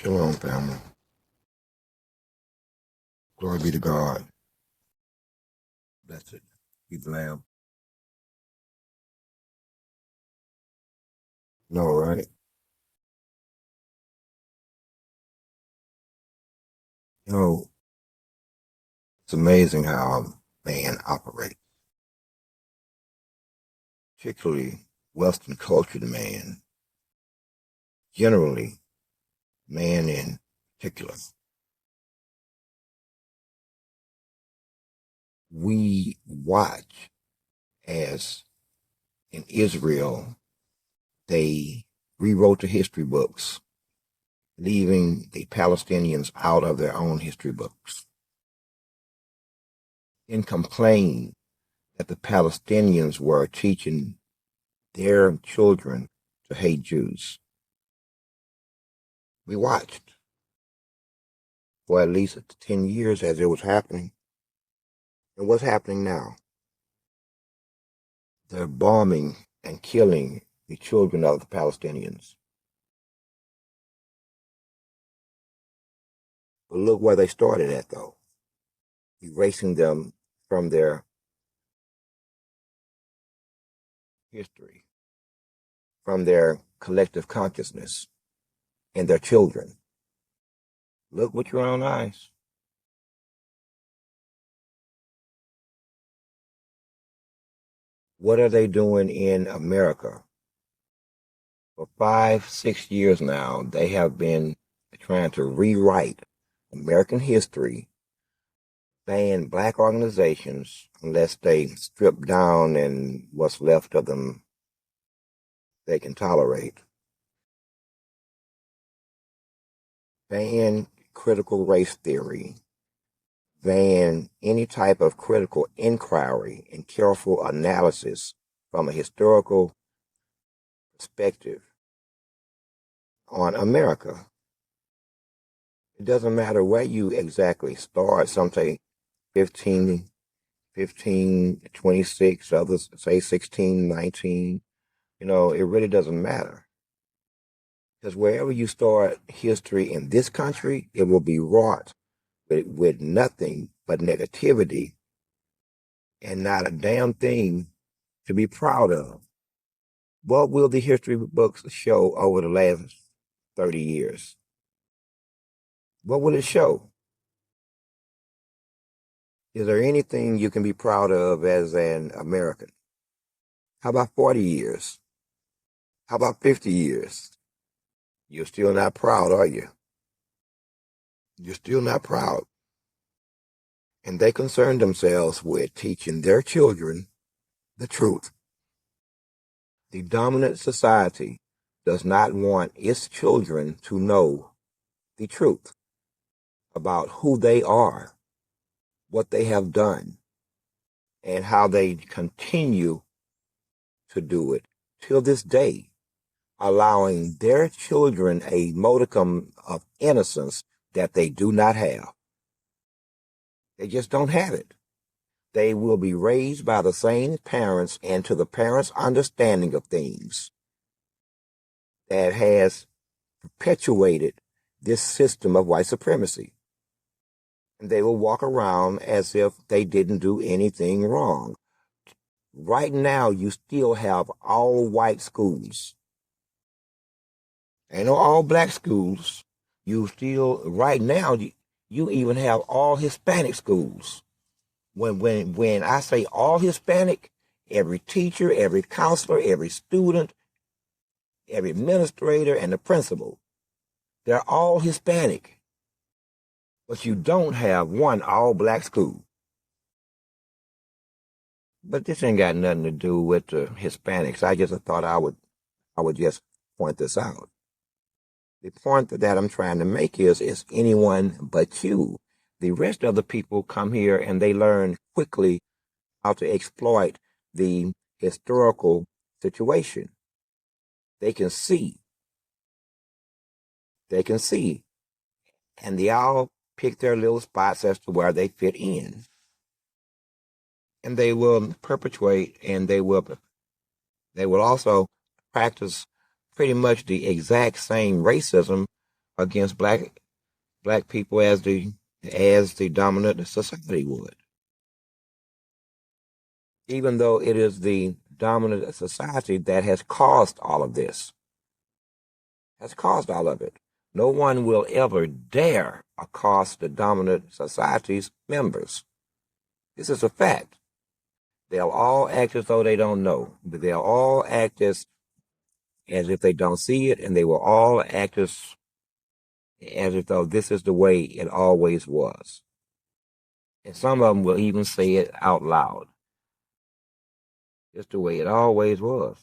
Shalom, family. Glory be to God. Blessed be the Lamb. No, right? You know, it's amazing how man operates, particularly Western culture man, generally, man in particular. We watch as in Israel, they rewrote the history books, leaving the Palestinians out of their own history books, and complained that the Palestinians were teaching their children to hate Jews. We watched for at least 10 years as it was happening. And what's happening now? They're bombing and killing the children of the Palestinians. But look where they started at, though. Erasing them from their history, from their collective consciousness, and their children. Look with your own eyes. What are they doing in America? For 5-6 years now, they have been trying to rewrite American history, ban black organizations unless they strip down and what's left of them they can tolerate. Ban critical race theory. Ban any type of critical inquiry and careful analysis from a historical perspective on America. It doesn't matter where you exactly start. Some say 15, 26, others say 16, 19. You know, it really doesn't matter. Because wherever you start history in this country, it will be wrought with nothing but negativity and not a damn thing to be proud of. What will the history books show over the last 30 years? What will it show? Is there anything you can be proud of as an American? How about 40 years? How about 50 years? You're still not proud, are you? You're still not proud. And they concern themselves with teaching their children the truth. The dominant society does not want its children to know the truth about who they are, what they have done, and how they continue to do it till this day, allowing their children a modicum of innocence that they do not have. They just don't have it. They will be raised by the same parents and to the parents' understanding of things that has perpetuated this system of white supremacy. And they will walk around as if they didn't do anything wrong. Right now, you still have all white schools. Ain't no all black schools. You still, right now, you even have all Hispanic schools. When I say all Hispanic, every teacher, every counselor, every student, every administrator, and the principal, they're all Hispanic. But you don't have one all-black school. But this ain't got nothing to do with the Hispanics. I just thought I would just point this out. The point that I'm trying to make is anyone but you. The rest of the people come here and they learn quickly how to exploit the historical situation. They can see. And they all pick their little spots as to where they fit in. And they will perpetuate and they will also practice pretty much the exact same racism against black people as the dominant society would. Even though it is the dominant society that has caused all of this, has caused all of it. No one will ever dare accost the dominant society's members. This is a fact. They'll all act as though they don't know. They'll all act as if they don't see it, and they will all act as if though this is the way it always was. And some of them will even say it out loud. It's the way it always was.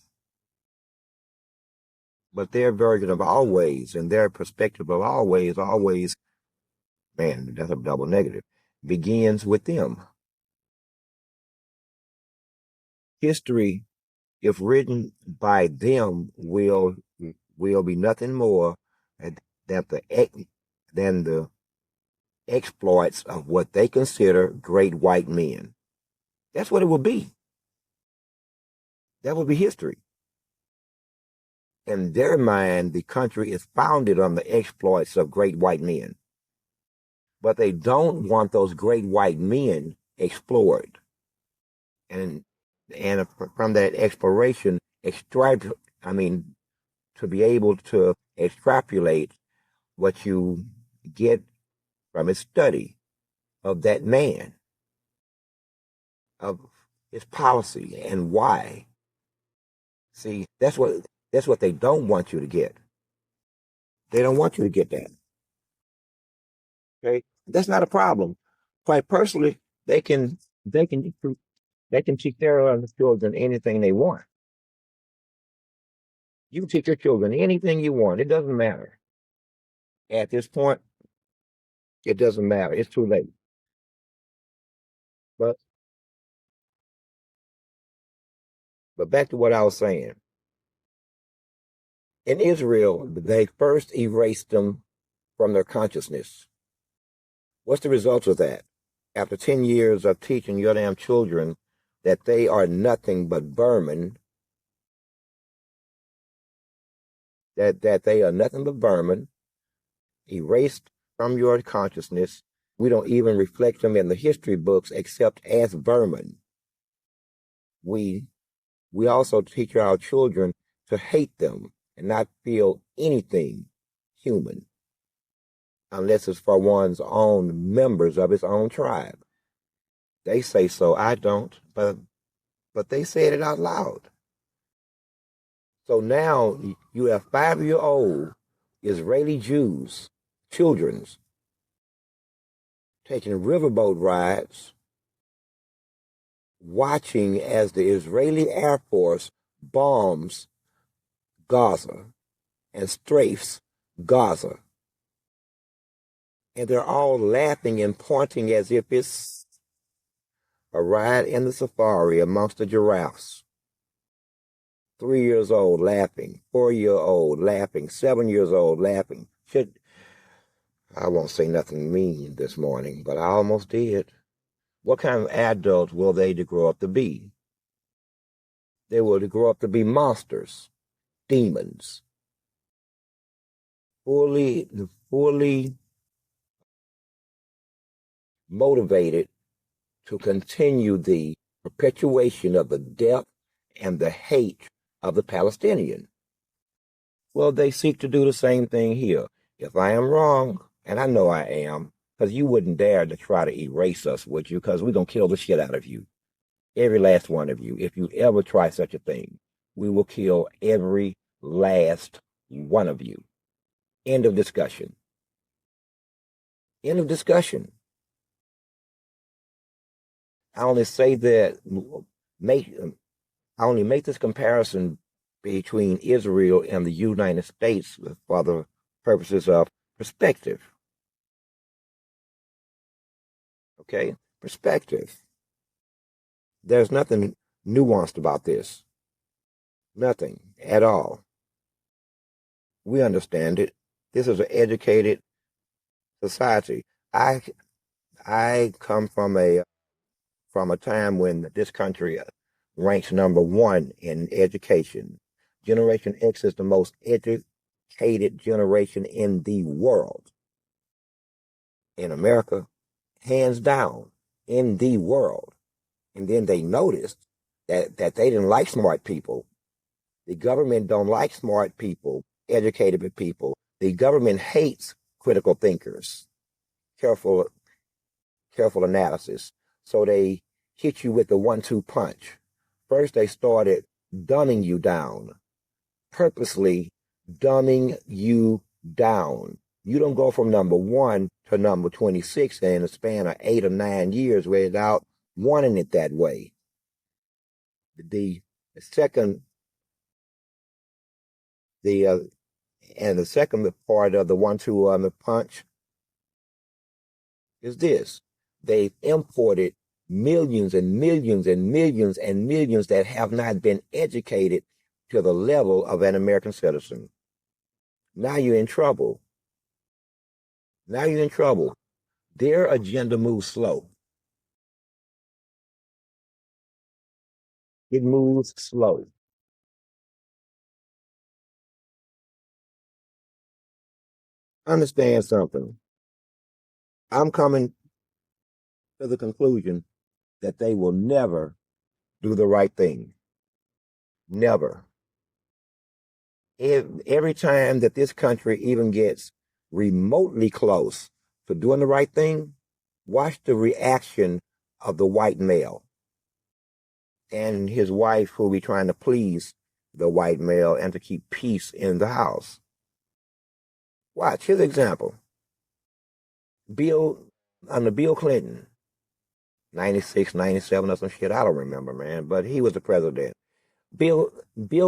But their version of always and their perspective of always, man, that's a double negative, begins with them. History, if written by them, will be nothing more than the exploits of what they consider great white men. That's what it will be. That will be history. In their mind, the country is founded on the exploits of great white men. But they don't want those great white men explored. And from that exploration, to be able to extrapolate what you get from his study of that man, of his policy and why. See, that's what they don't want you to get. They don't want you to get that. Okay, that's not a problem. Quite personally, they can teach their children anything they want. You can teach your children anything you want. It doesn't matter. At this point, it doesn't matter. It's too late. But back to what I was saying. In Israel, they first erased them from their consciousness. What's the result of that? After 10 years of teaching your damn children that they are nothing but vermin, that they are nothing but vermin, erased from your consciousness. We don't even reflect them in the history books except as vermin. We also teach our children to hate them and not feel anything human unless it's for one's own members of its own tribe. They say so, I don't, but they said it out loud. So now you have 5-year-old Israeli Jews, children's, taking riverboat rides, watching as the Israeli Air Force bombs Gaza and strafes Gaza. And they're all laughing and pointing as if it's a ride in the safari amongst the giraffes. 3 years old laughing, 4-year-old laughing, 7 years old laughing. I won't say nothing mean this morning, but I almost did. What kind of adults will they grow up to be? They will grow up to be monsters, demons, fully motivated to continue the perpetuation of the death and the hate of the Palestinian. Well, they seek to do the same thing here. If I am wrong, and I know I am, because you wouldn't dare to try to erase us, would you? Because we're going to kill the shit out of you. Every last one of you. If you ever try such a thing, we will kill every last one of you. End of discussion. End of discussion. I only say that, I only make this comparison between Israel and the United States for the purposes of perspective. Okay? Perspective. There's nothing nuanced about this. Nothing at all. We understand it. This is an educated society. I come from a time when this country ranks number 1 in education. Generation X is the most hated generation in the world. In America, hands down, in the world. And then they noticed that they didn't like smart people. The government don't like smart people, educated people. The government hates critical thinkers. Careful analysis. So they hit you with the 1-2 punch. First, they started dumbing you down, purposely dumbing you down. You don't go from number 1 to number 26 in a span of 8 or 9 years without wanting it that way. The second part of the 1-2 punch is this: they've imported millions and millions and millions and millions that have not been educated to the level of an American citizen. Now you're in trouble. Their agenda moves slow. It moves slow. Understand something. I'm coming to the conclusion that they will never do the right thing. Never. Every time that this country even gets remotely close to doing the right thing, watch the reaction of the white male and his wife, who will be trying to please the white male and to keep peace in the house. Watch his example. Under Bill Clinton, 96, 97 or some shit, I don't remember, man, but he was the president. Bill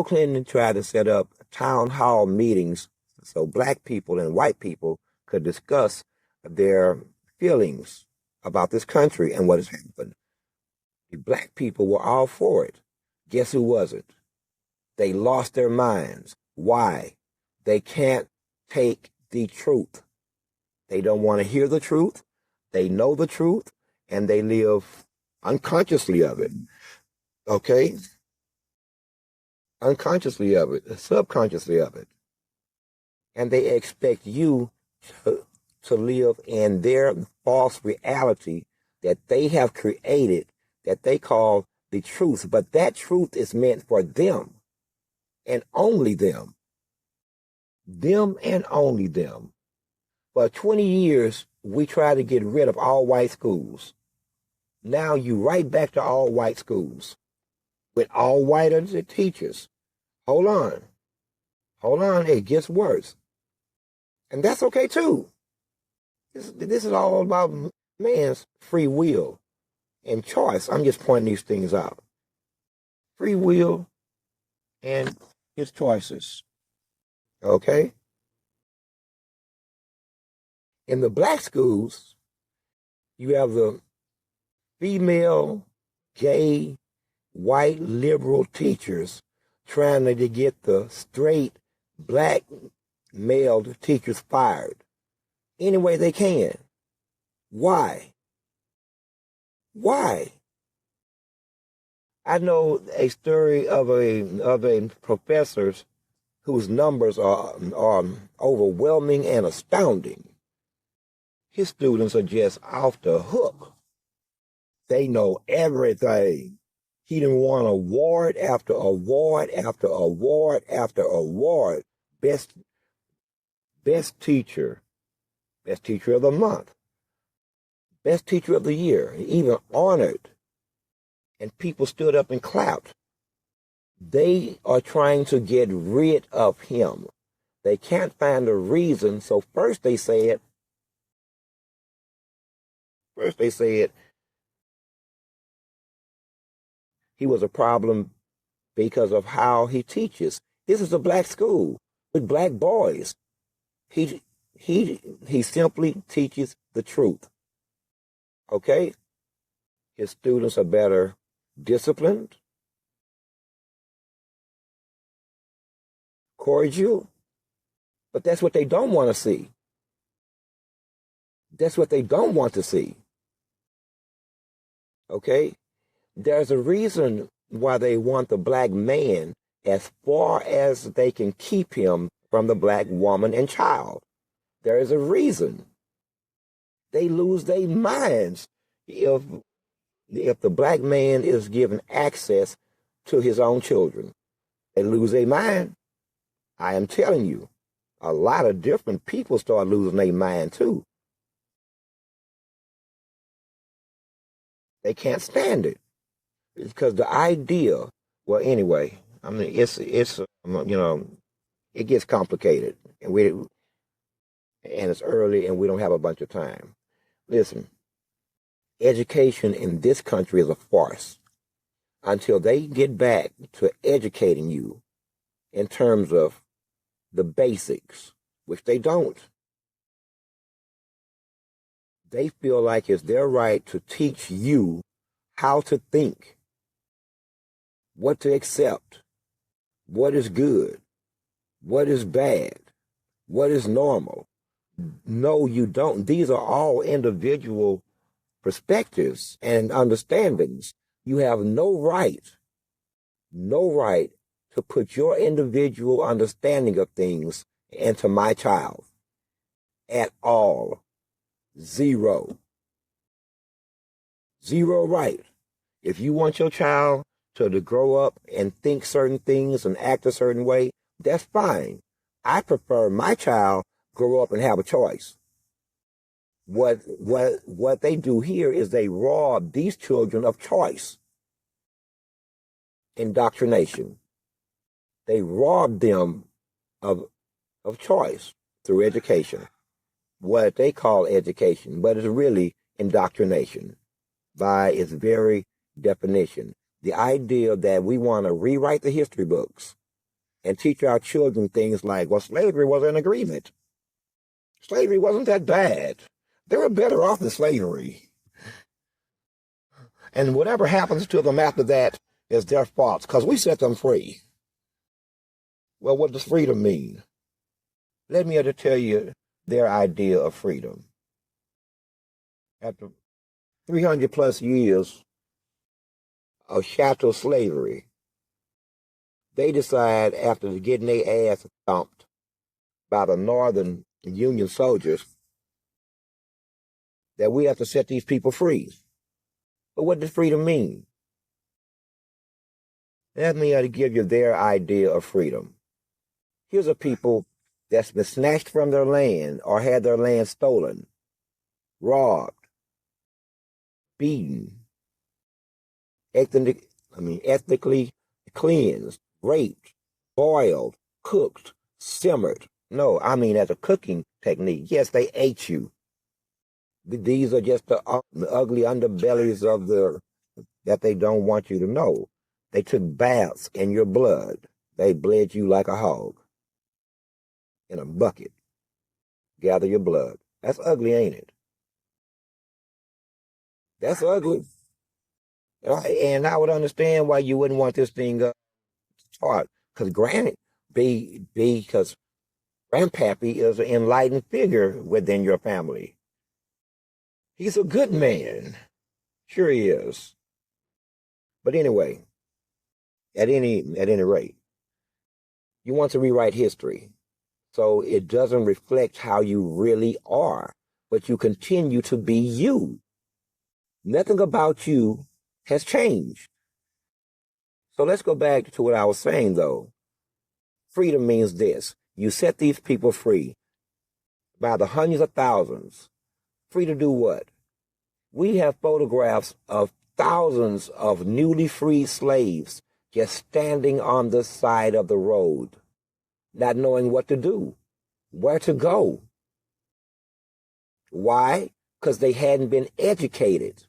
Clinton tried to set up town hall meetings so black people and white people could discuss their feelings about this country and what has happened. The black people were all for it. Guess who wasn't? They lost their minds. Why? They can't take the truth. They don't want to hear the truth. They know the truth, and they live unconsciously of it. Okay? Unconsciously of it, subconsciously of it. And they expect you to live in their false reality that they have created, that they call the truth. But that truth is meant for them and only them. Them and only them. For 20 years, we tried to get rid of all white schools. Now you right back to all white schools with all white teachers. Hold on, it gets worse. And that's okay too. This is all about man's free will and choice. I'm just pointing these things out. Free will and his choices. Okay? In the black schools, you have the female, gay, white, liberal teachers trying to get the straight black male teachers fired any way they can. Why? I know a story of a professor whose numbers are overwhelming and astounding. His students are just off the hook. They know everything. He done won award after award after award after award. Best teacher. Best teacher of the month. Best teacher of the year. Even honored. And people stood up and clapped. They are trying to get rid of him. They can't find a reason, so first they said he was a problem because of how he teaches. This is a black school with black boys. He simply teaches the truth. Okay? His students are better disciplined, cordial, but that's what they don't want to see. That's what they don't want to see. Okay? There's a reason why they want the black man as far as they can keep him from the black woman and child. There is a reason. They lose their minds if the black man is given access to his own children. They lose their mind. I am telling you, a lot of different people start losing their mind too. They can't stand it because the idea. Well, anyway, I mean, it gets complicated, and it's early, and we don't have a bunch of time. Listen, education in this country is a farce until they get back to educating you in terms of the basics, which they don't. They feel like it's their right to teach you how to think, what to accept, what is good, what is bad, what is normal. No, you don't. These are all individual perspectives and understandings. You have no right to put your individual understanding of things into my child at all. Zero right. If you want your child to grow up and think certain things and act a certain way, that's fine. I prefer my child grow up and have a choice. What they do here is they rob these children of choice. Indoctrination. They rob them of choice through education. What they call education, but it's really indoctrination by its very definition. The idea that we want to rewrite the history books and teach our children things like, well, slavery was an agreement. Slavery wasn't that bad. They were better off than slavery. And whatever happens to them after that is their fault because we set them free. Well, what does freedom mean? Let me tell you their idea of freedom. After 300 plus years of chattel slavery, they decide after getting their ass thumped by the Northern Union soldiers that we have to set these people free. But what does freedom mean? Let me give you their idea of freedom. Here's a people that's been snatched from their land or had their land stolen, robbed, beaten, ethnically cleansed, raped, boiled, cooked, simmered. No, I mean as a cooking technique. Yes, they ate you. These are just the ugly underbellies of that they don't want you to know. They took baths in your blood. They bled you like a hog in a bucket. Gather your blood. That's ugly, ain't it? That's ugly. And I would understand why you wouldn't want this thing taught. Because because Grandpappy is an enlightened figure within your family. He's a good man. Sure he is. But anyway, at any rate, you want to rewrite history so it doesn't reflect how you really are, but you continue to be you. Nothing about you has changed. So let's go back to what I was saying, though. Freedom means this. You set these people free by the hundreds of thousands. Free to do what? We have photographs of thousands of newly freed slaves just standing on the side of the road, not knowing what to do, where to go. Why? Because they hadn't been educated,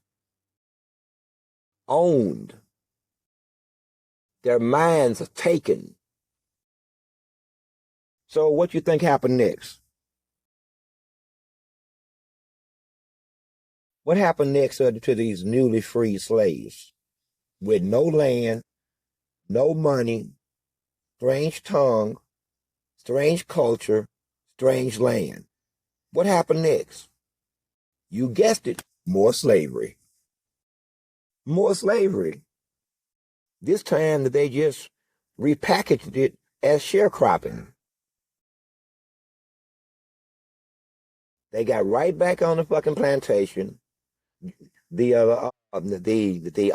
owned, their minds taken. So what you think happened next? What happened next to these newly freed slaves with no land, no money, strange tongue, strange culture, strange land? What happened next? You guessed it, more slavery. More slavery. This time they just repackaged it as sharecropping. They got right back on the fucking plantation. The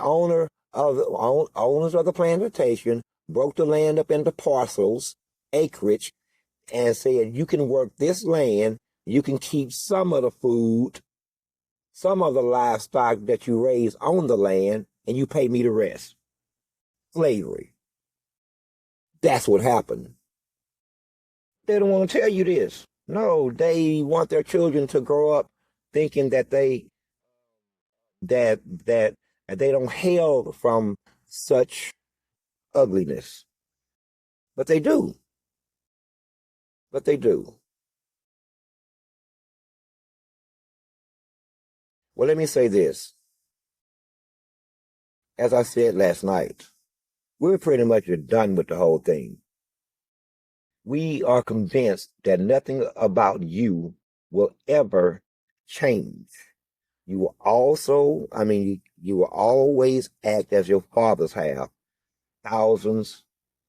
owner of the owners of the plantation broke the land up into parcels, acreage, and said you can work this land, you can keep some of the food, some of the livestock that you raise on the land, and you pay me the rest. Slavery. That's what happened. They don't want to tell you this. No, they want their children to grow up thinking that they don't hail from such ugliness. But they do. But they do. Well, let me say this. As I said last night, we're pretty much done with the whole thing. We are convinced that nothing about you will ever change. You will also, you will always act as your fathers have thousands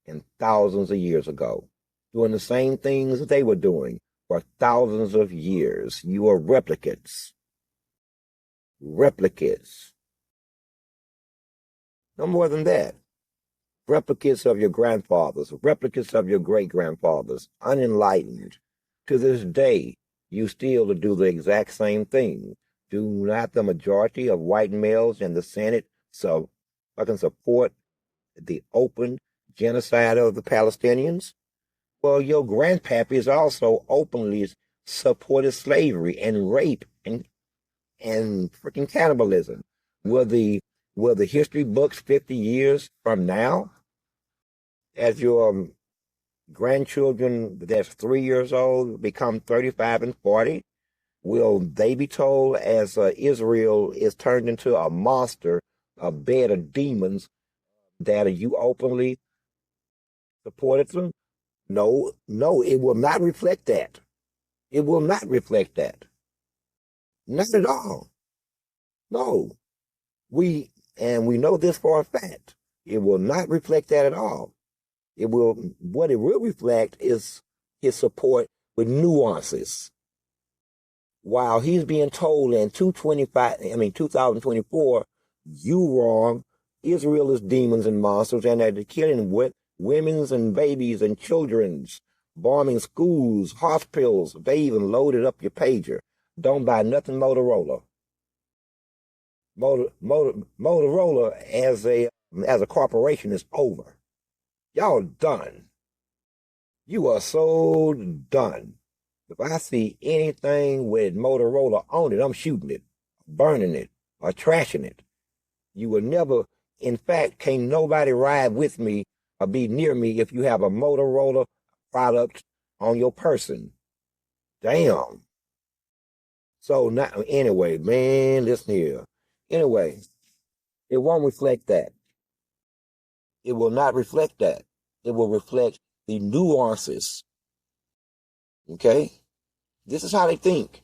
and thousands of years ago, doing the same things they were doing for thousands of years. You are replicates. Replicates. No more than that. Replicates of your grandfathers, replicates of your great-grandfathers, unenlightened. To this day, you still do the exact same thing. Do not the majority of white males in the Senate fucking support the open genocide of the Palestinians? Well, your grandpappies also openly supported slavery and rape and freaking cannibalism. Will the history books 50 years from now, as your grandchildren that's 3 years old become 35 and 40, will they be told as Israel is turned into a monster, a bed of demons, that you openly supported them? No, no, it will not reflect that. It will not reflect that. Not at all. No. We know this for a fact. It will not reflect that at all. What it will reflect is his support with nuances. While he's being told in 2024, you wrong, Israel is demons and monsters, and they're killing women's and babies and children's, bombing schools, hospitals. They even loaded up your pager. Don't buy nothing Motorola. Motorola as a corporation is over. Y'all done. You are so done. If I see anything with Motorola on it, I'm shooting it, burning it, or trashing it. You will never, in fact, can't nobody ride with me or be near me if you have a Motorola product on your person. Damn. So now, anyway, man, listen here. Anyway, it won't reflect that. It will not reflect that. It will reflect the nuances. Okay? This is how they think.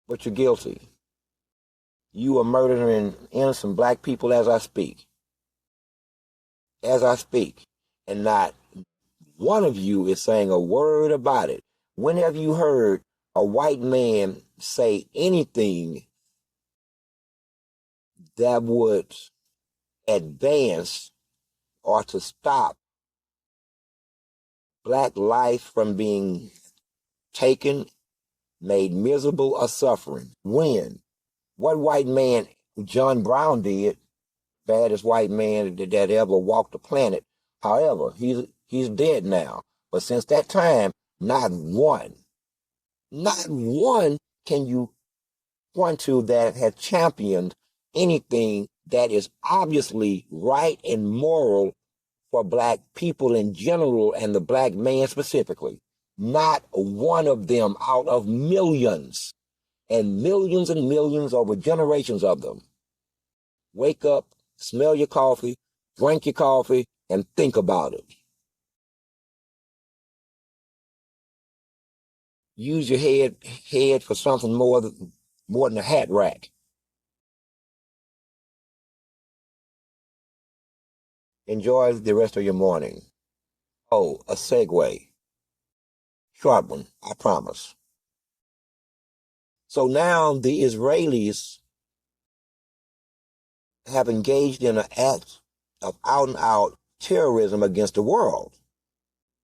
But you're guilty. You are murdering innocent black people as I speak. As I speak. And not one of you is saying a word about it. When have you heard a white man say anything that would advance or to stop black life from being taken, made miserable, or suffering? When? What white man? John Brown did, baddest white man that ever walked the planet. However, he's dead now. But since that time, not one can you point to that has championed anything that is obviously right and moral for black people in general and the black man specifically. Not one of them out of millions and millions over generations of them. Wake up, smell your coffee, drink your coffee, and think about it. Use your head for something more than a hat rack. Enjoy the rest of your morning. Oh, a segue. Short one, I promise. So now the Israelis have engaged in an act of out and out terrorism against the world.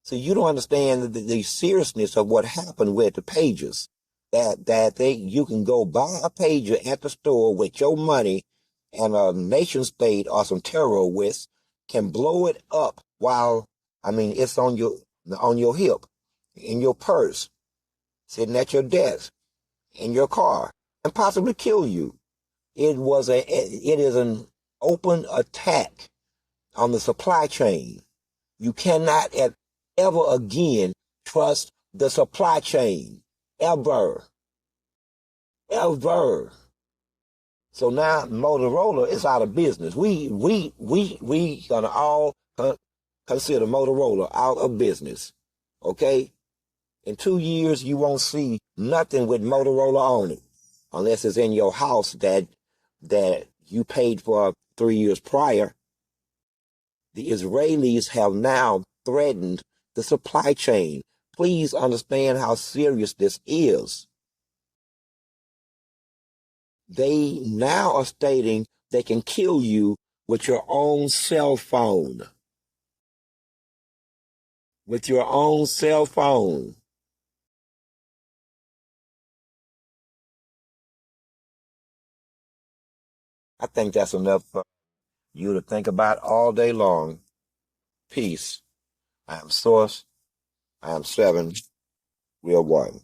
So you don't understand the seriousness of what happened with the pages. You can go buy a pager at the store with your money, and a nation state or some terrorists can blow it up while, it's on your hip, in your purse, sitting at your desk, in your car, and possibly kill you. It is an open attack on the supply chain. You cannot ever again trust the supply chain. Ever. Ever. So now Motorola is out of business. We gonna all consider Motorola out of business. Okay? In 2 years, you won't see nothing with Motorola on it, unless it's in your house that you paid for 3 years prior. The Israelis have now threatened the supply chain. Please understand how serious this is. They now are stating they can kill you with your own cell phone. With your own cell phone. I think that's enough for you to think about all day long. Peace. I am Source. I am 7. We are 1.